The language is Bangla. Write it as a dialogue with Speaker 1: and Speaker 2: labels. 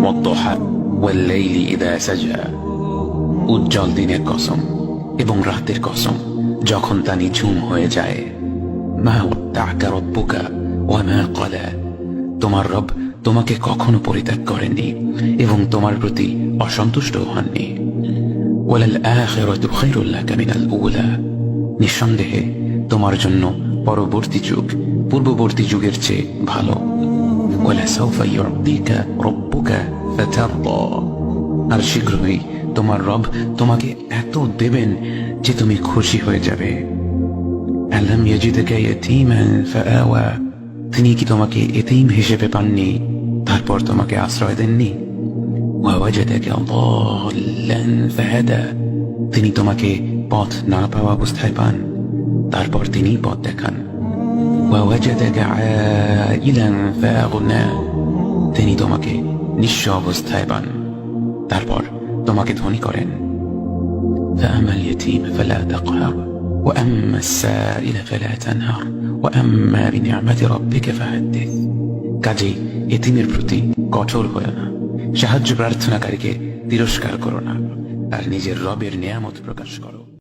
Speaker 1: ওয়াদ-দুহা ওয়াল-লাইলি ইযা সাজা, উজ্জ্বল দিনের কসম এবং রাতের কসম যখন তা নিঝুম হয়ে যায়। মা ওয়াদ্দা'কা রাব্বুকা ওয়া মা ক্বালা, তোমার রব তোমাকে কখনো পরিত্যাগ করেননি এবং তোমার প্রতি অসন্তুষ্ট হননি। ওয়ালাল আখিরাতু খায়রুল লাকা মিনাল উলা, নিঃসন্দেহে তোমার জন্য পরবর্তী যুগ পূর্ববর্তী যুগের চেয়ে ভালো। ওয়ালাসাউফা ইউ'তিকা রাব্বুকা ফাতারদা, আর শীঘ্রই তোমার রব তোমাকে এত দেবেন যে তুমি খুশি হয়ে যাবে। আলাম ইয়াজিদকা ইয়াতীমান ফাআওয়া, তিনি কি তোমাকে এতিম হিসেবে পাননি তারপর তোমাকে আশ্রয় দেননি? ওয়াওয়াজাদাকা দাল্লান ফাহাদা, তিনি তোমাকে পথ না পাওয়া অবস্থায় পান তারপর তিনি পথ দেখান। ওয়াওয়াজাদাকা আইলান ফাআগনা, তিনি তোমাকে নিঃস্ব অবস্থায় পান তারপর তোমাকে ধনী করেন। فأما اليتيم فلا تقهر وأما السائل فلا تنهر وأما بنعمة ربك فحدث, কাজেই এতিমের প্রতি কঠোর হয়ো না, সাহায্য প্রার্থনাকারীকে তিরস্কার করো না, আর নিজের রবের নিয়ামত প্রকাশ করো।